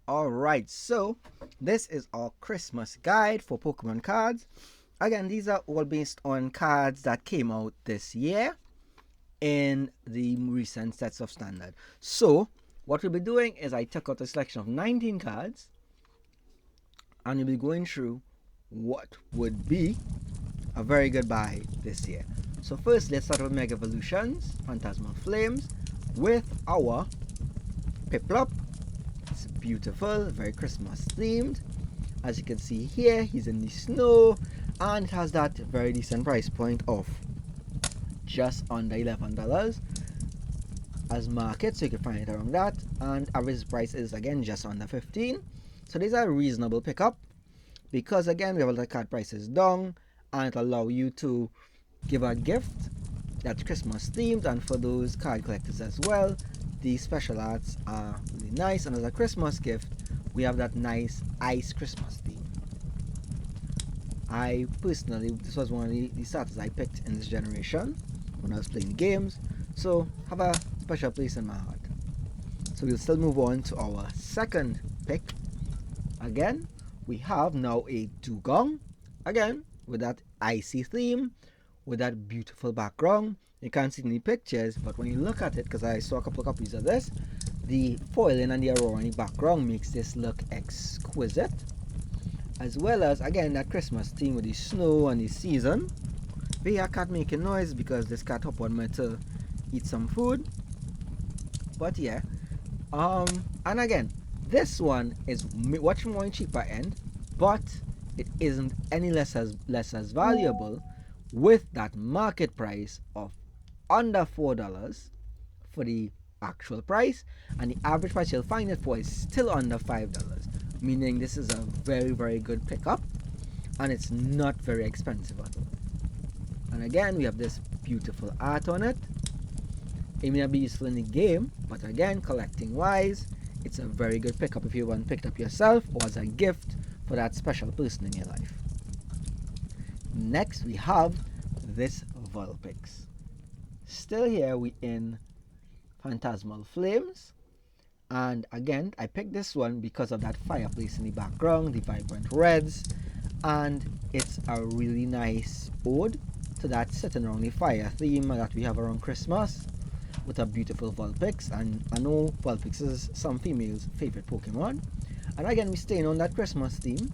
Alright, so this is our Christmas guide for Pokemon cards. Again, these are all based on cards that came out this year in the recent sets of standard. So, what we'll be doing is I took out a selection of 19 cards and we'll be going through what would be a very good buy this year. So, first, let's start with Mega Evolutions, Phantasmal Flames, with our Piplup. It's beautiful, very Christmas themed. As you can see here, he's in the snow and it has that very decent price point of just under $11 as market, so you can find it around that, and average price is again just under 15. So these are a reasonable pickup because again we have all the card prices down and it allow you to give a gift that's Christmas themed, and for those card collectors as well, these special arts are really nice. And as a Christmas gift, we have that nice ice Christmas theme. I personally, this was one of the starters I picked in this generation when I was playing games, so have a special place in my heart. So we'll still move on to our second pick. Again, we have now a dugong, again with that icy theme, with that beautiful background. You can't see any pictures, but when you look at it, because I saw a couple of copies of this, the foiling and the aurora in the background makes this look exquisite. As well as, again, that Christmas theme with the snow and the season. We hear a cat making noise because this cat hop on me to eat some food. But yeah, and again, this one is much more cheaper end, but it isn't any less as valuable, with that market price of under $4 for the actual price, and the average price you'll find it for is still under $5, meaning this is a very good pickup and it's not very expensive at all. And again, we have this beautiful art on it. It may not be useful in the game, but again, collecting wise, it's a very good pickup if you want to pick it up yourself or as a gift for that special person in your life. Next, we have this Vulpix. Still here, we in Phantasmal Flames. And again, I picked this one because of that fireplace in the background, the vibrant reds. And it's a really nice ode to that sitting around the fire theme that we have around Christmas, with a beautiful Vulpix. And I know Vulpix is some females' favorite Pokemon. And again, we're staying on that Christmas theme,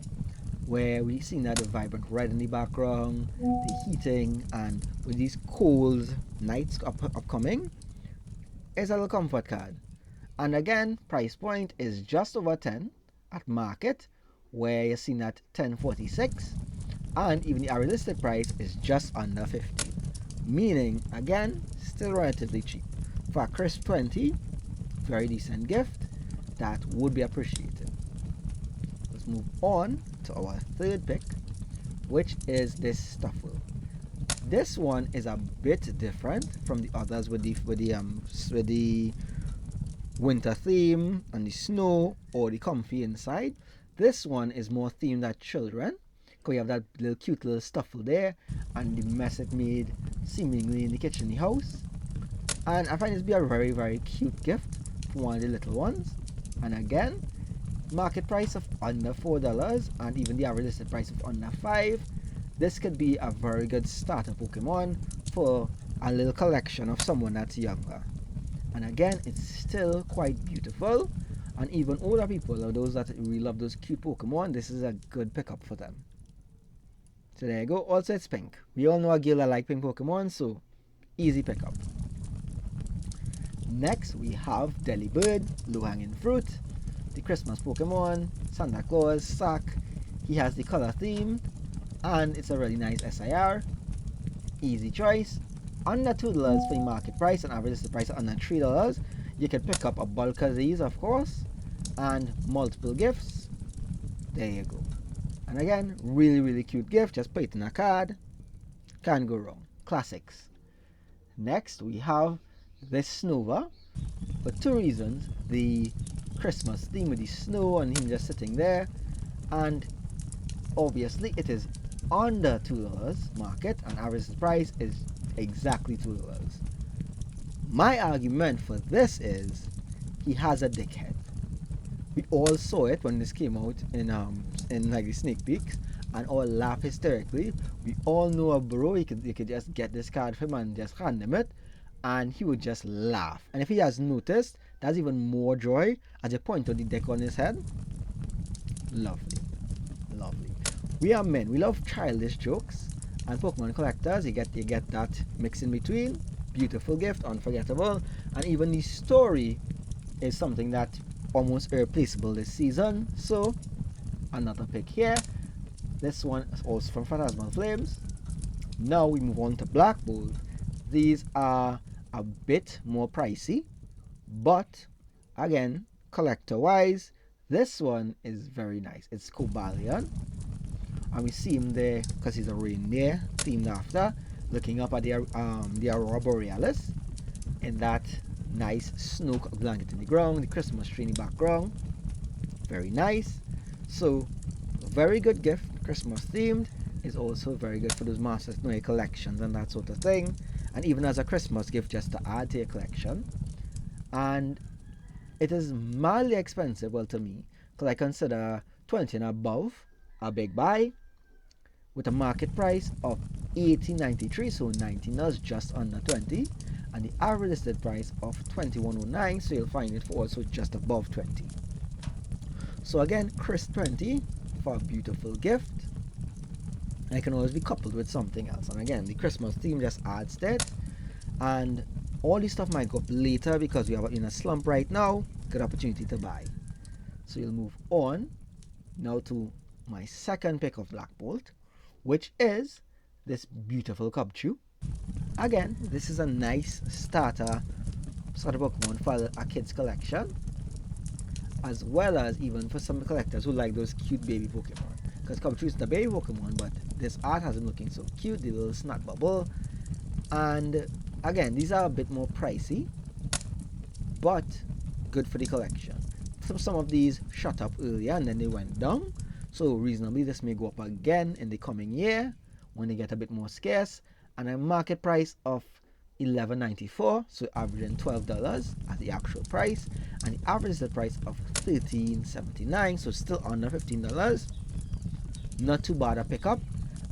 where we see that the vibrant red in the background, the heating, and with these cold nights upcoming, it's a little comfort card. And again, price point is just over 10 at market, where you're seeing at 10.46, and even the realistic price is just under 15, meaning again still relatively cheap for a crisp 20. Very decent gift that would be appreciated. Let's move on to our third pick, which is this Stuffle. This one is a bit different from the others with the winter theme and the snow or the comfy inside. This one is more themed at children, because you have that little cute little Stuffle there and the mess it made seemingly in the kitchen, the house. And I find this to be a very cute gift for one of the little ones. And again, market price of under $4 and even the average listed price of under $5. This could be a very good starter Pokemon for a little collection of someone that's younger. And again, it's still quite beautiful, and even older people or those that really love those cute Pokemon, this is a good pickup for them. So there you go. Also, it's pink. We all know a girl that like pink Pokemon, so easy pickup. Next, we have Delibird, low-hanging fruit, the Christmas Pokemon, Santa Claus, sack. He has the color theme, and it's a really nice SIR. Easy choice. Under $2 for the market price, and average is the price of under $3. You can pick up a bulk of these, of course, and multiple gifts. There you go. And again, really cute gift. Just put it in a card. Can't go wrong. Classics. Next, we have this Snova for two reasons: the Christmas theme with the snow and him just sitting there, and obviously it is under $2 market, and average price is exactly $2. My argument for this is he has a dickhead. We all saw it when this came out in like the sneak peeks, and all laughed hysterically. We all know a bro, you could just get this card for him and just hand him it, and he would just laugh. And if he has noticed, that's even more joy as you point out the deck on his head. Lovely, lovely. We are men. We love childish jokes, and Pokemon collectors, you get that mix in between. Beautiful gift, unforgettable, and even the story is something that almost irreplaceable this season. So another pick here. This one is also from Phantasmal Flames. Now we move on to Black Bolt. These are a bit more pricey, but again, collector wise, this one is very nice. It's Cobalion, and we see him there because he's a reindeer themed after, looking up at the Aurora Borealis in that nice snow blanket in the ground, the Christmas tree in the background. Very nice. So very good gift, Christmas themed. Is also very good for those Masters Noe collections and that sort of thing, and even as a Christmas gift just to add to your collection. And it is mildly expensive, well, to me, because I consider 20 and above a big buy, with a market price of $18.93, so $19, just under 20, and the average listed price of $21.09, so you'll find it for also just above 20. So again, crisp 20 for a beautiful gift. And it can always be coupled with something else, and again, the Christmas theme just adds that. And all this stuff might go up later because we are in a slump right now. Good opportunity to buy. So you'll move on now to my second pick of Black Bolt, which is this beautiful Cubchoo. Again, this is a nice starter Pokemon for a kid's collection, as well as even for some collectors who like those cute baby Pokemon. Because Cubchoo is the baby Pokemon, but this art has him looking so cute, the little snot bubble. And again, these are a bit more pricey, but good for the collection. Some of these shot up earlier and then they went down, so reasonably this may go up again in the coming year when they get a bit more scarce. And a market price of $11.94, so averaging $12 as the actual price, and the average is the price of $13.79, so still under $15. Not too bad a pickup.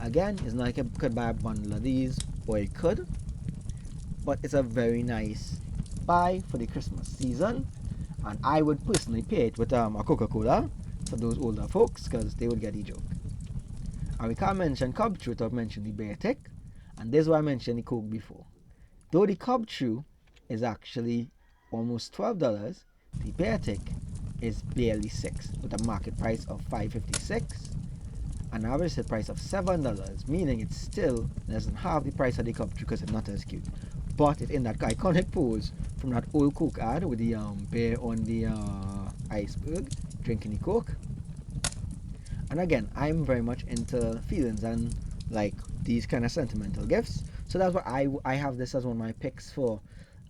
Again, it's not like you could buy a bundle of these, or you could, but it's a very nice buy for the Christmas season, and I would personally pay it with a Coca-Cola for those older folks, because they would get the joke. And we can't mention Cubchoo without mentioning the Beartic, and this is why I mentioned the Coke before. Though the Cubchoo is actually almost $12, the Beartic is barely $6, with a market price of $5.56, an average set price of $7, meaning it's still less than half the price of the Cubchoo because it's not as cute. But it's in that iconic pose from that old Coke ad with the bear on the iceberg drinking the Coke. And again, I'm very much into feelings and like these kind of sentimental gifts, so that's why I have this as one of my picks for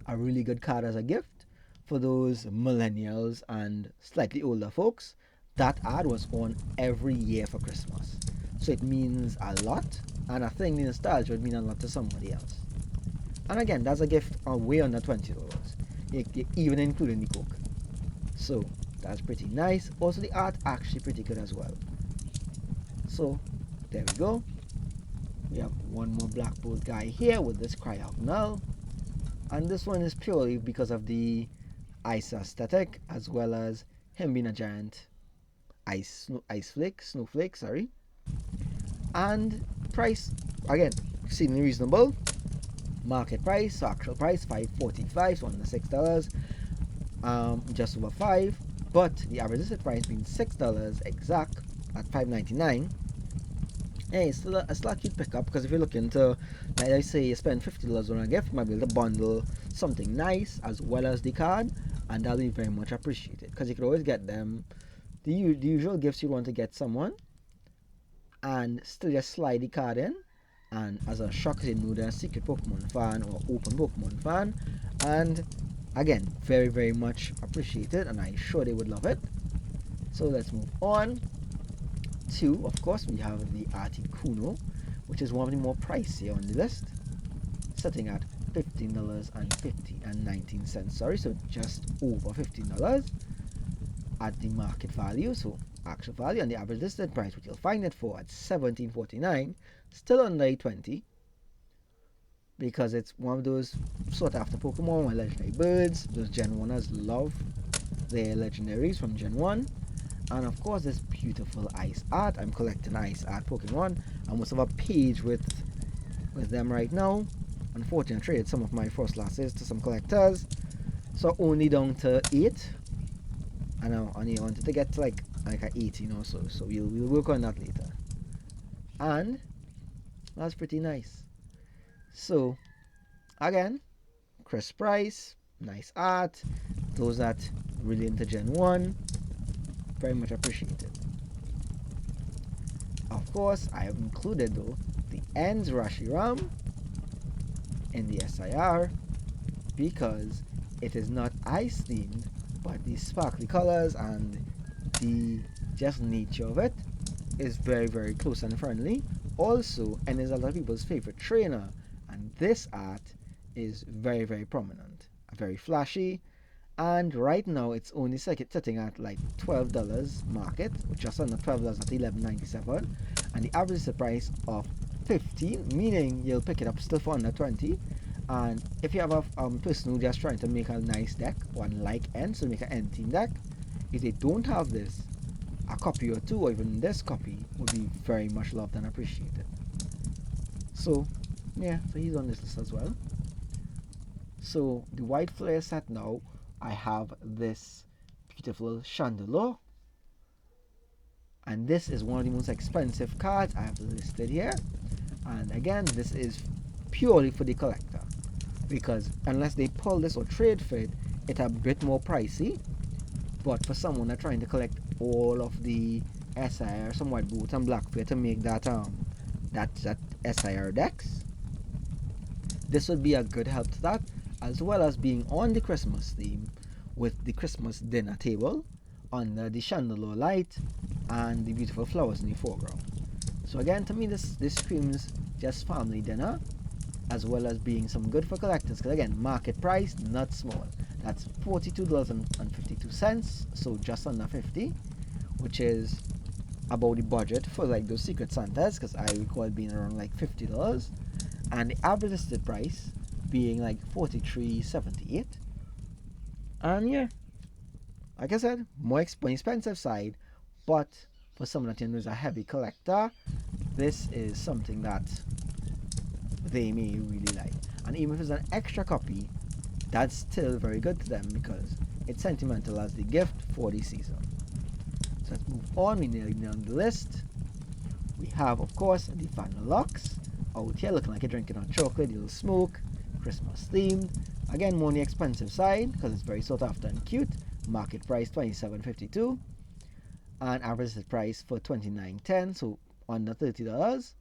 a really good card as a gift for those millennials and slightly older folks. That ad was on every year for Christmas, so it means a lot, and I think the nostalgia would mean a lot to somebody else. And again, that's a gift way under $20, even including the Coke, so that's pretty nice. Also, the art actually pretty good as well. So there we go. We have one more Black Bolt guy here with this Cryok Null, and this one is purely because of the ice aesthetic, as well as him being a giant snowflake, sorry. And price, again, exceedingly reasonable. Market price, so actual price $5.45, so under $6, just over $5, but the average listed price being $6 exact at $5.99. Hey, it's still a cute pickup, because if you're looking to, like I say, you spend $50 on a gift, you might be able to bundle something nice as well as the card, and that'll be very much appreciated, because you could always get them the usual gifts you want to get someone, and still just slide the card in, and as a shock, they know they're a secret Pokemon fan or open Pokemon fan, and again, very, very much appreciated, and I'm sure they would love it. So let's move on to, of course, we have the Articuno, which is one of the more pricey on the list, sitting at $15.19, sorry, so just over $15. at the market value, so actual value, and the average listed price, which you'll find it for at $17.49, still under 20, because it's one of those sought after Pokemon with legendary birds. Those Gen 1ers love their legendaries from Gen 1. And of course, this beautiful ice art. I'm collecting ice art Pokemon. I must have a page with them right now. Unfortunately, I traded some of my first classes to some collectors, so only down to 8. And I only wanted to get to like a 18 or so. So we'll work on that later. And that's pretty nice. So again, Chris Price, nice art. Those that really into Gen 1, very much appreciated. Of course, I have included though the Ends Rashiram in the SIR because it is not ice themed, but the sparkly colors and the just nature of it is very, very close and friendly. Also, and is a lot of people's favorite trainer, and this art is very, very prominent, very flashy. And right now it's only sitting at like $12 market, which just under $12 at $11.97, and the average is the price of 15, meaning you'll pick it up still for under 20. And if you have a person who just trying to make a nice deck, one like N, so make an N team deck, if they don't have this, a copy or two, or even this copy, would be very much loved and appreciated. So yeah, so he's on this list as well. So the white flare set now, I have this beautiful Chandelier, and this is one of the most expensive cards I have listed here. And again, this is purely for the collector, because unless they pull this or trade for it, it's a bit more pricey. But for someone that's trying to collect all of the SIR, some white boots and black flare to make that SIR decks, this would be a good help to that, as well as being on the Christmas theme with the Christmas dinner table under the chandelier light and the beautiful flowers in the foreground. So again, to me this screams just family dinner, as well as being some good for collectors, because again, market price, not small. That's $42.52, so just under 50, which is about the budget for like those Secret Santas, because I recall it being around like $50, and the average listed price being like $43.78. And yeah, like I said, more expensive side, but for someone that is a heavy collector, this is something that they may really like. And even if it's an extra copy, that's still very good to them because it's sentimental as the gift for the season. So let's move on. We're nearly down the list. We have, of course, the Vanilluxe out here looking like you're drinking hot chocolate, a little smoke, Christmas themed. Again, more on the expensive side because it's very sought after and cute. Market price $27.52, and average price for $29.10, so under $30.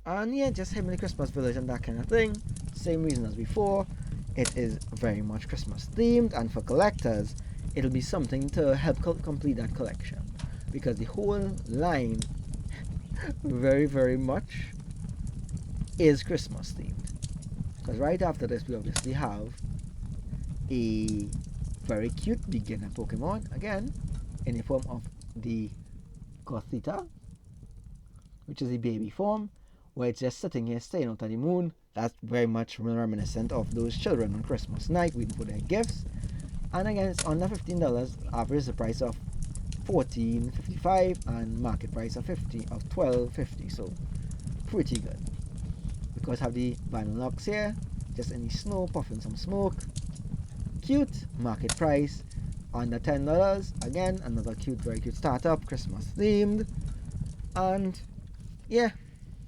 And yeah, just him in the Christmas village and that kind of thing. Same reason as before. It is very much Christmas themed, and for collectors, it'll be something to help complete that collection, because the whole line very, very much is Christmas themed. Because right after this, we obviously have a very cute beginner Pokemon, again, in the form of the Gothita, which is the baby form, where it's just sitting here staring out at the moon. That's very much reminiscent of those children on Christmas night waiting for their gifts. And again, it's under $15, average the price of $14.55 and market price of $12.50, so pretty good. Because have the Vanilluxe here, just in the snow, puffing some smoke. Cute, market price under $10. Again, another cute, very cute startup, Christmas themed. And yeah,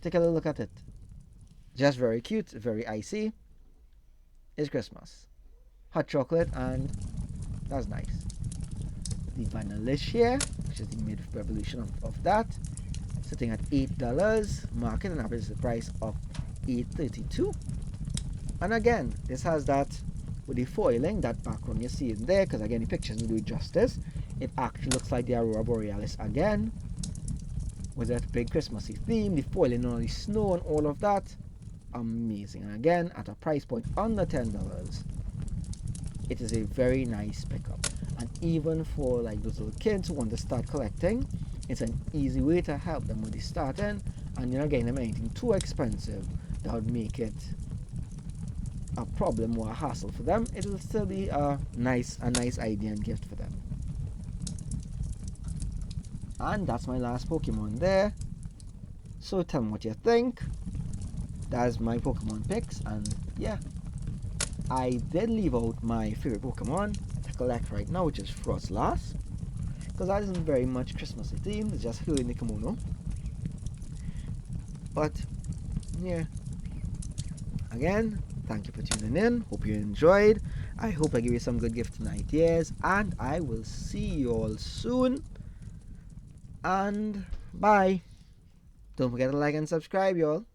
take a little look at it. Just very cute, very icy. It's Christmas. Hot chocolate, and that's nice. The Vanillish here, which is the mid-revolution of that, sitting at $8. Market and average the price of $8.32. And again, this has that with the foiling, that background you see in there, because again, the pictures don't do it justice. It actually looks like the Aurora Borealis again, with that big Christmassy theme, the foiling on the snow and all of that. Amazing. And again, at a price point under $10, it is a very nice pickup. And even for like those little kids who want to start collecting, it's an easy way to help them with the starting, and you're not getting them anything too expensive that would make it a problem or a hassle for them. It'll still be a nice idea and gift for them. And that's my last Pokemon there. So tell me what you think. That's my Pokemon picks, and yeah, I did leave out my favorite Pokemon to collect right now, which is Frostlass, because that isn't very much Christmassy themed. It's just here in the kimono. But yeah, again, thank you for tuning in. Hope you enjoyed. I hope I give you some good gifts and ideas, and I will see you all soon. And bye. Don't forget to like and subscribe, y'all.